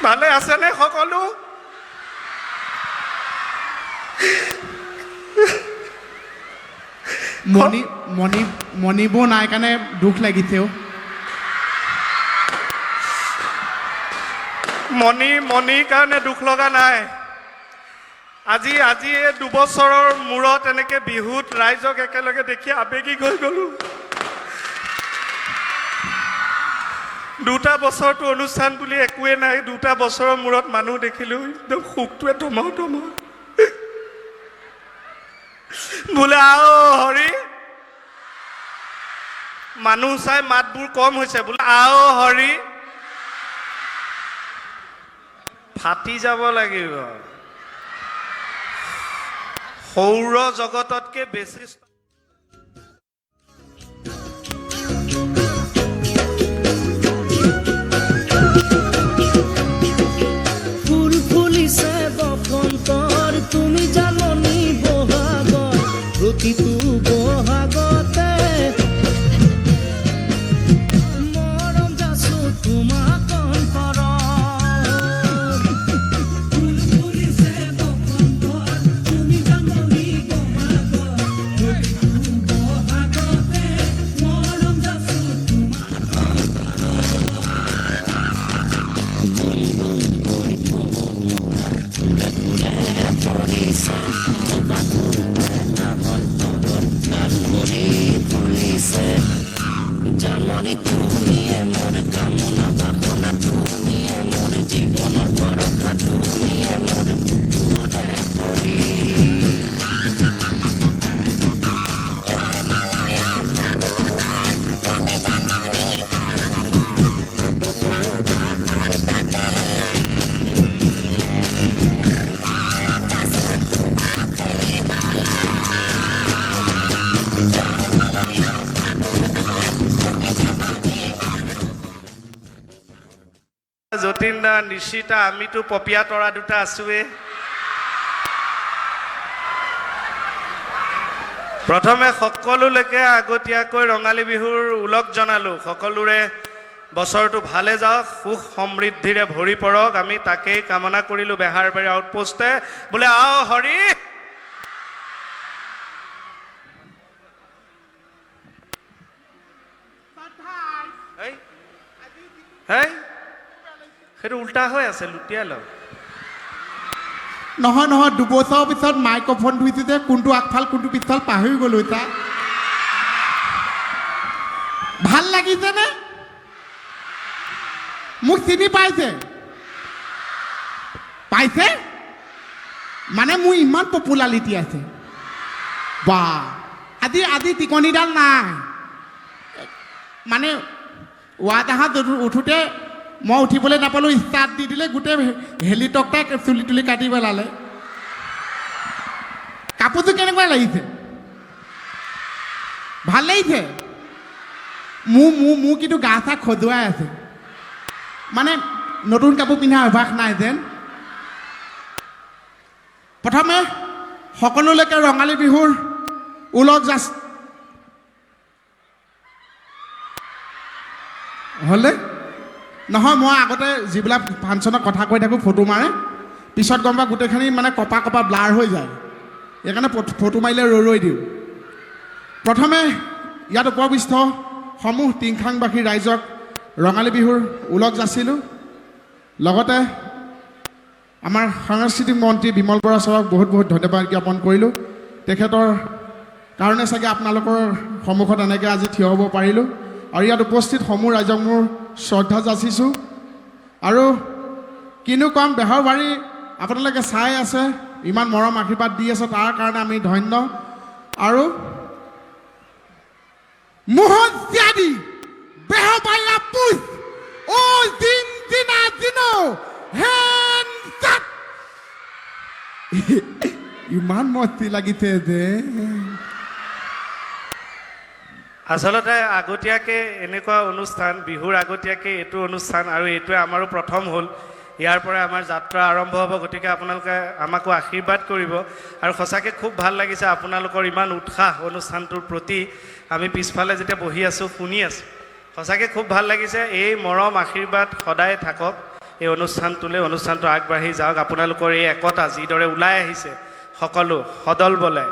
ভালে আছেনে সকলো? মণিবোৰ নাই কাৰণে দুখ লাগিছেও। মণিৰ কাৰণে দুখ লগা নাই। আজি এই 2 বছৰৰ মূৰত এনেকে বিহুত ৰাইজক একেলগে দেখি আবেগিক হৈ গ'লো। 2টা বছৰটো অনুষ্ঠান বুলি একোৱে নাই, 2টা বছৰৰ মূৰত মানুহ দেখিলো, একদম সুখটোৱে ধমাও বোলে আও হৰি, মানুহ চাই মাতবোৰ কম হৈছে, বোলে আও হৰি, ফাটি যাব লাগিব। সৌৰ জগততকে বেছি ফুল ফুলিছে বসন্তৰ, তুমি জাননী বহাগৰ, প্ৰতিটো বহাগতে মৰম যাচো তোমাক অন্তৰত। ফুল ফুলিছে বসন্তৰ, তুমি জাননী বহাগৰ, প্ৰতিটো বহাগতে মৰম যাচো জাননী তুমিয়ে মোৰ কামনা বাসনা, তুমিয়ে মোৰ জীৱনৰ বৰষা, তুমিয়ে মোৰ যতীন দা, নিশিতা, আমিতো পপিয়া তৰা দুটা আছোৱে। প্ৰথমে সকলোলৈকে আগতীয়াকৈ ৰঙালী বিহুৰ ওলগ জনালো। সকলোৰে বছৰটো ভালে যাওক, সুখ সমৃদ্ধিৰে ভৰি পৰক, আমি তাকেই কামনা কৰিলো। বেহাৰবাৰী আউটপোষ্টে বোলে আও হৰি, সেইটো উল্টা হৈ আছে, লুটিয়াই লওক। নহয় 2 বছৰৰ পিছত মাইক্ৰফোন ধুইছো যে কোনটো আগফাল কোনটো পিছফাল পাহৰি গ'লো। এতিয়া ভাল লাগিছেনে? মোক চিনি পাইছে মানে মোৰ ইমান পপুলাৰিটি আছে বা। আজি টিকনিডাল নাই মানে ৱাট আহাত উঠোতে মই উঠিবলৈ নাপালোঁ, ষ্টাৰ্ট দি দিলে, গোটেই হেলিকপ্টাৰ চুলি তুলি কাটি পেলালে। কাপোৰযোৰ কেনেকুৱা লাগিছে? ভাল লাগিছে? মোৰ কিন্তু গা চা খজুৱাই আছে, মানে নতুন কাপোৰ পিন্ধা অভ্যাস নাই যেন। প্ৰথমে সকলোলৈকে ৰঙালী বিহুৰ ওলগ যাচ হ'লে নহয়। মই আগতে যিবিলাক ফাংচনত কথা কৈ থাকোঁ, ফটো মাৰে, পিছত গম পাওঁ গোটেইখিনি মানে কপা ব্লাৰ হৈ যায়, সেইকাৰণে ফটো মাৰিলে ৰৈ দিওঁ। প্ৰথমে ইয়াত উপবিষ্ট সমূহ টিংখাংবাসী ৰাইজক ৰঙালী বিহুৰ ওলগ যাচিলোঁ। লগতে আমাৰ সাংস্কৃতিক মন্ত্ৰী বিমল বৰা ছাৰক বহুত ধন্যবাদ জ্ঞাপন কৰিলোঁ। তেখেতৰ কাৰণে চাগে আপোনালোকৰ সন্মুখত এনেকৈ আজি থিয় হ'ব পাৰিলোঁ। আৰু ইয়াত উপস্থিত সমূহ ৰাইজক মোৰ শ্ৰদ্ধা যাচিছোঁ। আৰু কিনো ক'ম, বেহাৰবাৰী আপোনালোকে চাই আছে, ইমান মৰম আশীৰ্বাদ দি আছে, তাৰ কাৰণে আমি ধন্য। আৰু মোহনজিয়াদি বেহাৰবাৰী আপুচ ও জিনা জিনো হেনচাত ইমান মস্তি লাগিছে যে। আচলতে আগতীয়াকৈ এনেকুৱা অনুষ্ঠান, বিহুৰ আগতীয়াকৈ এইটো অনুষ্ঠান, আৰু এইটোৱে আমাৰো প্ৰথম হ'ল। ইয়াৰ পৰা আমাৰ যাত্ৰা আৰম্ভ হ'ব, গতিকে আপোনালোকে আমাকো আশীৰ্বাদ কৰিব। আৰু সঁচাকৈ খুব ভাল লাগিছে আপোনালোকৰ ইমান উৎসাহ অনুষ্ঠানটোৰ প্ৰতি। আমি পিছফালে যেতিয়া বহি আছোঁ, শুনি আছোঁ, সঁচাকৈ খুব ভাল লাগিছে। এই মৰম আশীৰ্বাদ সদায় থাকক। এই অনুষ্ঠানটো আগবাঢ়ি যাওক। আপোনালোকৰ এই একতা যিদৰে ওলাই আহিছে সকলো সদল বলে,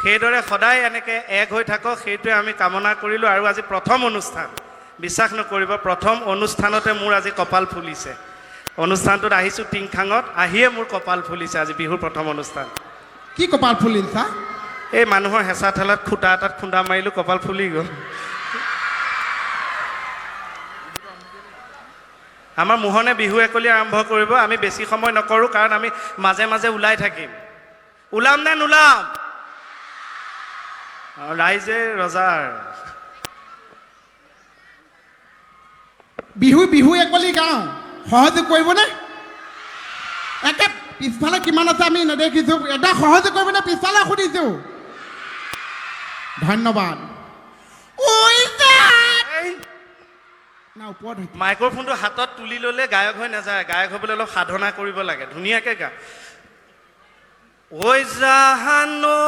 সেইদৰে সদায় এনেকৈ এক হৈ থাকক, সেইটোৱে আমি কামনা কৰিলোঁ। আৰু আজি প্ৰথম অনুষ্ঠান, বিশ্বাস নকৰিব, প্ৰথম অনুষ্ঠানতে মোৰ আজি কপাল ফুলিছে। অনুষ্ঠানটোত আহিছোঁ টিংখাঙত, আহিয়ে মোৰ কপাল ফুলিছে আজি বিহুৰ প্ৰথম অনুষ্ঠান। কি কপাল ফুলিল ছা? এই মানুহৰ হেঁচা ঠেলাত খুটা এটাত খুন্দা মাৰিলোঁ, কপাল ফুলি গ'ল। আমাৰ মোহনে বিহু একলি আৰম্ভ কৰিব। আমি বেছি সময় নকৰোঁ, কাৰণ আমি মাজে মাজে ওলাই থাকিম। ওলাম নে নোলাম? ৰাইজে ৰজাৰ। বিহু একলি গাওঁ, সহযোগ কৰিবনে? একে পিছফালে কিমান আছে আমি নেদেখিছোঁ, এটা সহযোগ কৰিবনে? পিছফালে সুধিছোঁ। ধন্যবাদ। না ওপৰত মাইক্ৰফোনটো হাতত তুলি ল'লে গায়ক হৈ নাযায়, গায়ক হ'বলৈ অলপ সাধনা কৰিব লাগে। ধুনীয়াকৈ গা। ঐ জাহানো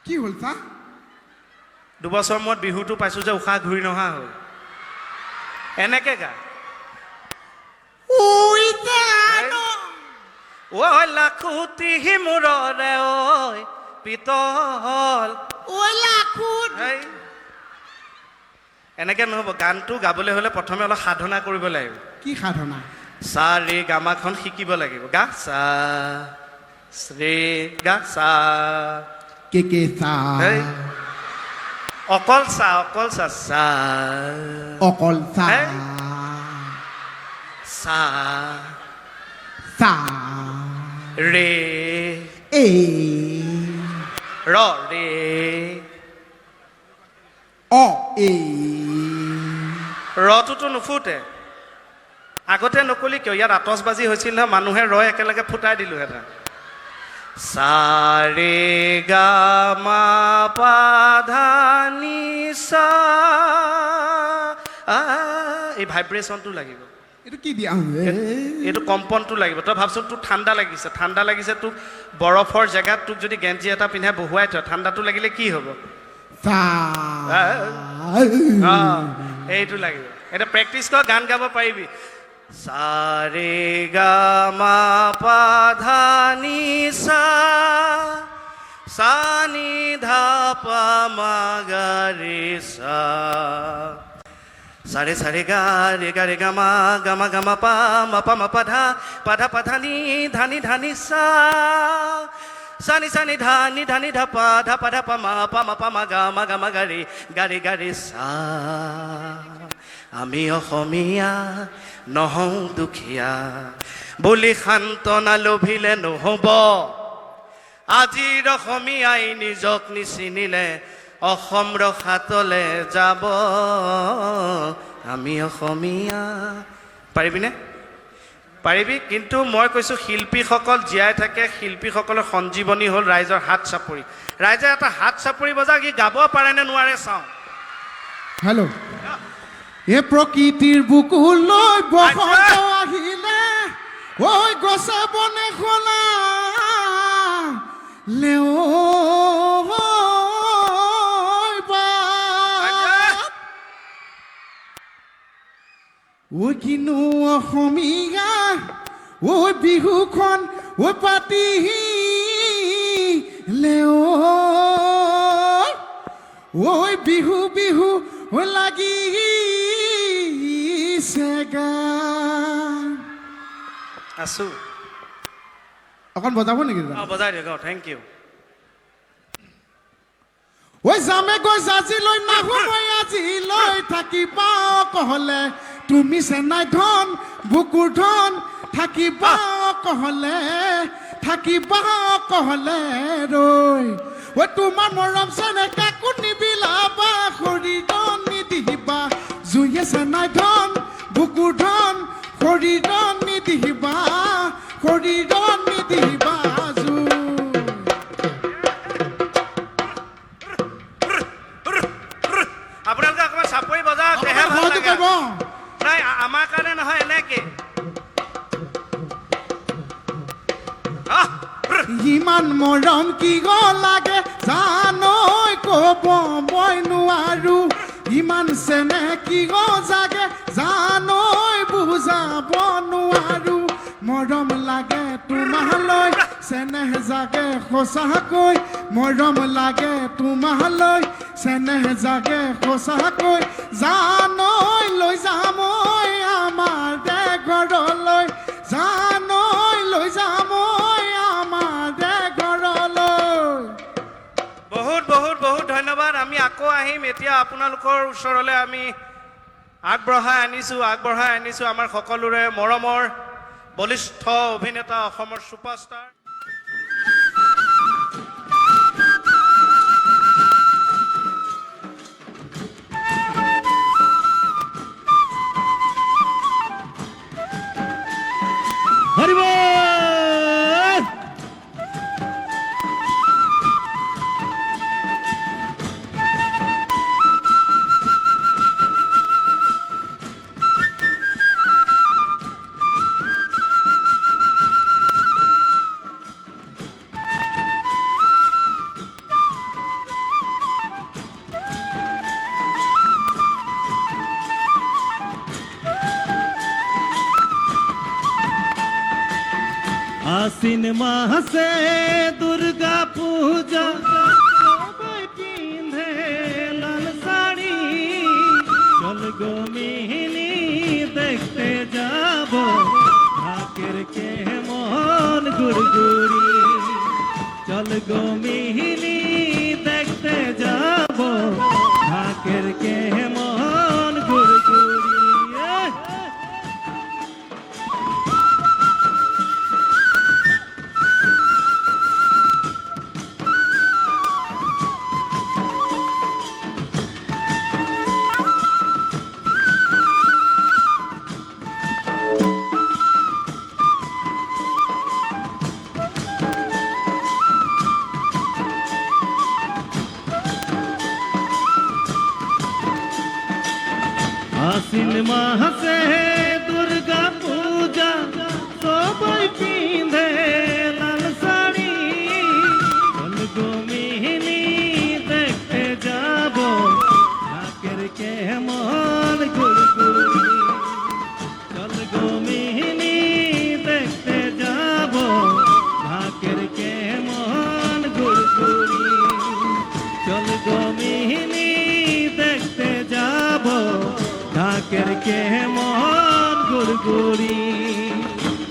কি হ'ল ছা? দুবছৰ মূৰত বিহুটো পাইছোঁ যে উশাহ ঘূৰি নহা হ'ল। এনেকৈ গা। ঐ লাখুটি মূৰৰে ঐ পিতল। এনেকৈ নহ'ব, গানটো গাবলৈ হ'লে প্ৰথমে অলপ সাধনা কৰিব লাগিব। কি সাধনা? সা ৰে গামাখন শিকিব লাগিব। গা সা ৰে গা সা। কে ছা? অকল সা সা অকল ছা সা ছা ৰে এ ৰ ৰে অ এ। ৰটোতো নুফুটে। আগতে নকলি কিয়? ইয়াত আতচবাজি হৈছিল নহয়, মানুহে ৰ একেলগে ফুটাই দিলোঁ এটা। সা ৰে গা মা পা ধা নি সা। এই ভাইব্ৰেশ্যনটো লাগিব, এইটো কি দিয়া? এইটো কম্পনটো লাগিব। তই ভাবচোন, তোক ঠাণ্ডা লাগিছে, তোক বৰফৰ জেগাত তোক যদি গেঞ্জি এটা পিন্ধাই বহুৱাই থয়, ঠাণ্ডাটো লাগিলে কি হ'ব? এইটো লাগিব। এটা প্ৰেক্টিচ কৰ, গান গাব পাৰিবি। সা ৰে গা মা পা ধা নি সা সা নি ধা পা মা গা ৰে সা। সারে সারে গা রে গা মা পা মা পা ধা নি ধানি সা সানি সানি ধানি ধা পা মা গা মা গা রে সা। আমি অসমীয়া নহওঁ দুখীয়া বুলি সান্তনা লভিলে নহ'ব। আজিৰ অসমীয়াই নিজক নিচিনিলে অসম ৰখাতলে যাব। আমি অসমীয়া। পাৰিবিনে? পাৰিবি। কিন্তু মই কৈছোঁ, শিল্পীসকল জীয়াই থাকে, শিল্পীসকলৰ সঞ্জীৱনী হ'ল ৰাইজৰ হাত চাপৰি। ৰাইজে এটা হাত চাপৰি বজাওক, কি গাব পাৰেনে নোৱাৰে চাওঁ। হেল্ল'। এ প্ৰকৃতিৰ বুকুলৈ বসন্ত আহিলে, ঐ গছে বনে খোলা লেও ঐ কিনো অসমীয়া, ঐ বিহুখন ঐ পাতিলে, ঐ বিহু বিহু ঐ লাগিছে গান। আছো। অকণ বজাব নেকি? বজাই দিয়ক। Thank you. ঐ যামে গৈ জাজিলৈ নাহো মই আজিলৈ, থাকিবা কহলে তুমি চেন্নাই ধন বুকুৰ ধন, থাকিবা কহলে ৰৈ। ঐ তোমাৰ মৰম চেনে কাকো নিবিলাবা, শৰীৰন নিদিবা জুয়ে চেন্নাই ধন বুকুৰ ধন, শৰীৰন নিদিবা জুই। আপোনালোকে অকণমান চাপৰি বজাওক, দেহে ভাল লাগে। নাই, আমাৰ কাৰণে নহয়, এনেকে। হিমা ইমান মৰম কি লাগে জানৈ ক'ব মই নোৱাৰো ইমান চেনেহ কি জাগে জানৈ বুজাব নোৱাৰো মৰম লাগে তোমালৈ চেনেহ জাগে সঁচাকৈ মৰম লাগে তোমালৈ চেনেহ জাগে সঁচাকৈ জানৈ লৈ যাম মই আমাৰ ঘৰলৈ জানৈ লৈ যাম মই আমাৰ ঘৰলৈ বহুত বহুত বহুত ধন্যবাদ আমি আকৌ আহিম এতিয়া আপোনালোকৰ ওচৰলৈ আমি আগবঢ়াই আনিছো আমাৰ সকলোৰে মৰমৰ বলিষ্ঠ অভিনেতা অসমৰ ছুপাৰষ্টাৰ হরিবল आसिन माह से दुर्गा पूजा सबाई पिंधे लाल साड़ी चल गो मिहिनी देखते जाबो ढाकेर के मन गुड़गुड़ी चल गो मिहिनी देखते जाबो ढाकेर के मन गुड़गुड़ी आसिन माह से दुर्गा पूजा सबाई पिंधे लाल साड़ी चल गो मिहिनी देखते जाबो ढाकेर के मन गुड़गुड़ी चल गो मिहिनी देखते जाबो ढाकेर के मन गुड़गुड़ी चल गो मिहिनी देखते जाबो ढाकेर के मन गुड़गुड़ी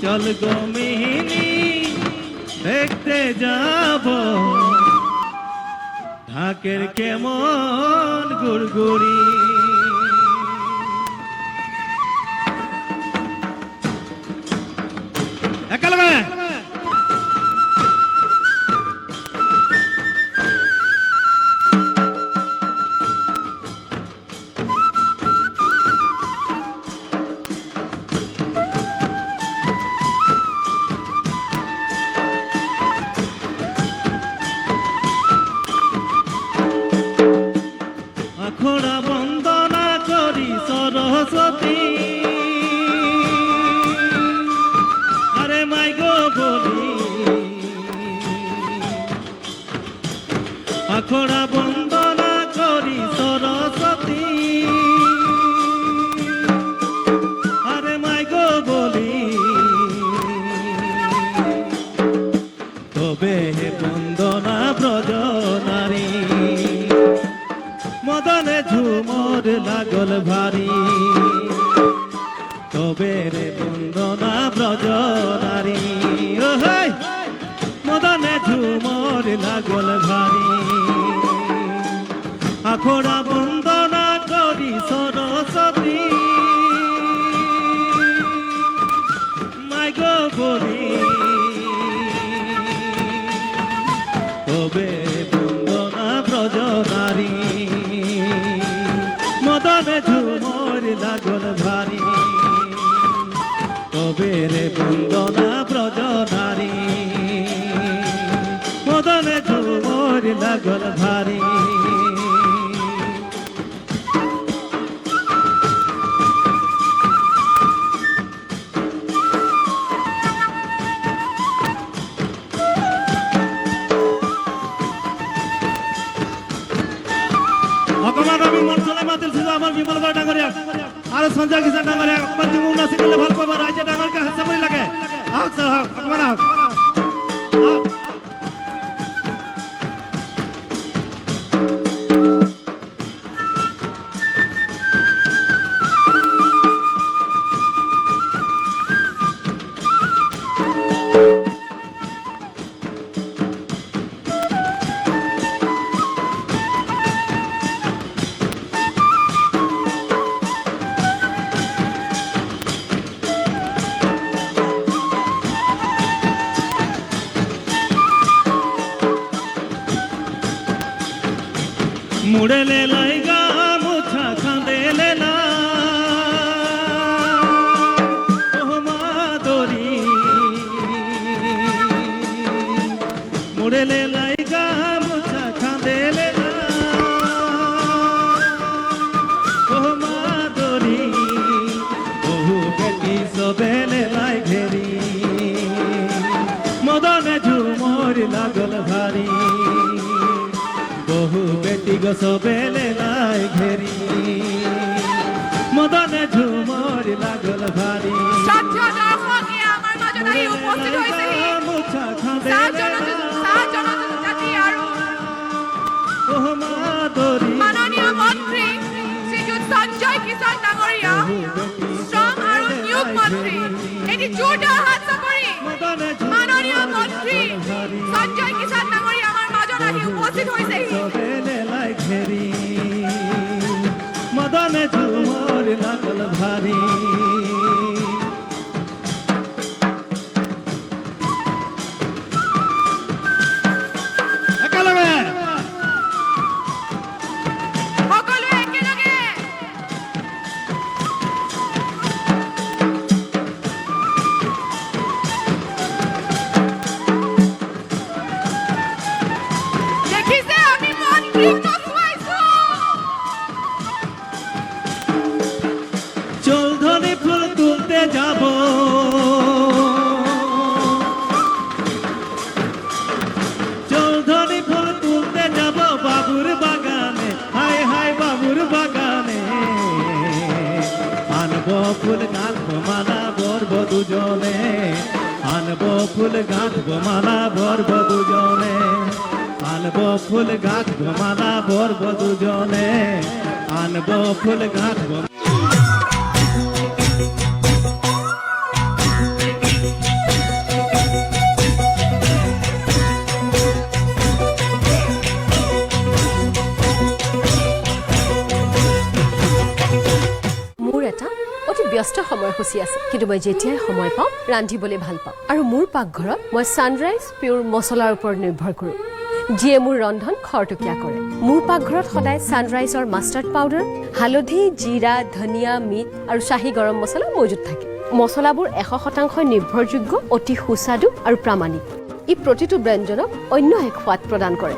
चल गो मिहिनी देखते जाबो ढाकेर के मन गुड़गुड़ी একেলগে আখড়া বন্দনা করি সরস্বতী আরে মাই গো বলি আখড়া বন্দনা করি সরস্বতী আরে মাই গো বলি তবে বন্দনা ব্রজ নারী মদনে ঝুমর লাগল ভারী তবে রে বন্দনা ব্রজ নারী মদনে ঝুমর লাগল ভারী আখড়া বন্দনা করি সরস্বতী মাই গো বলি তবে বন্দনা ব্রজ নারী মদনে ঝুমর লাগল ভারী তবে রে বন্দনা ব্রজ নারী মদনে ঝুমর লাগল ভারী দিলছিল আমাৰ বিমল বৰা ডাঙৰীয়াক আৰু সঞ্জয় কিষাণ ডাঙৰীয়াক অকণমান ঝুমুৰ নাচি দিলে ভাল পাব ৰাইজে ডাঙৰকে হাত চাপৰি লাগে আহক ছাৰ আহক অকণমান আহক আহক मुड़ेले लाएगा मुछा खांदेले ना ओह माधुरी मुड़ेले लाएगा मुछा खांदेले ना ओह माधुरी ओह बेटी सबेले लाई घेरी मदने झुमर लागल भारी বহু বেটি গছ বেলে লাই ঘেরি মদনে ঝুমর লাগল ভারি শ্ৰদ্ধেয় দৰ্শকে আমাৰ মাজত আহি উপস্থিত হৈছেহি মুছা চাহ খাঁদেলে জনজাতি আৰু ওহ মাধুৰী মাননীয় মন্ত্ৰী শ্ৰীযুত সঞ্জয় কিষাণ ডাঙৰীয়া শ্ৰম আৰু নিয়োগ মন্ত্ৰী এটি জোৰদাৰ হাত চাপৰি মদনে মাননীয় মন্ত্ৰী সঞ্জয় কিষাণ ডাঙৰীয়া আমাৰ মাজত আহি উপস্থিত হৈছেহি বেলে লাই ঘেৰি মদনে ঝুমৰ লাগল ভাৰি একেলগে সকলোৱে একেলগে দেখিছে আমি মন্ত্ৰীক নচুৱাইছো চৌধুরী ফুল তুলতে যাব চৌধুরী ফুল তুলতে যাব বাবুর বাগানে হায় হায় বাবুর বাগানে আনব ফুল গাঁথব মালা বরব দুজনে আনব ফুল গাঁথব মালা বরব দুজনে আনব ফুল গাঁথব মালা বরব দুজনে আনব ফুল গাঁথব মোৰ এটা অতি ব্যস্ত সময়সূচী আছে কিন্তু মই যেতিয়াই সময় পাওঁ ৰান্ধিবলৈ ভাল পাওঁ আৰু মোৰ পাকঘৰত মই ছানৰাইজ পিয়ৰ মছলাৰ ওপৰত নিৰ্ভৰ কৰোঁ যিয়ে মোৰ ৰন্ধন খৰতকীয়া কৰে মোৰ পাকঘৰত সদায় ছানৰাইজৰ মাষ্টাৰ্ড পাউডাৰ হালধি জিৰা ধনিয়া মিট আৰু শ্বাহী গৰম মছলা মজুত থাকে মছলাবোৰ 100% নিৰ্ভৰযোগ্য অতি সুস্বাদু আৰু প্ৰামাণিক ই প্ৰতিটো ব্যঞ্জনক অন্য এক সোৱাদ প্ৰদান কৰে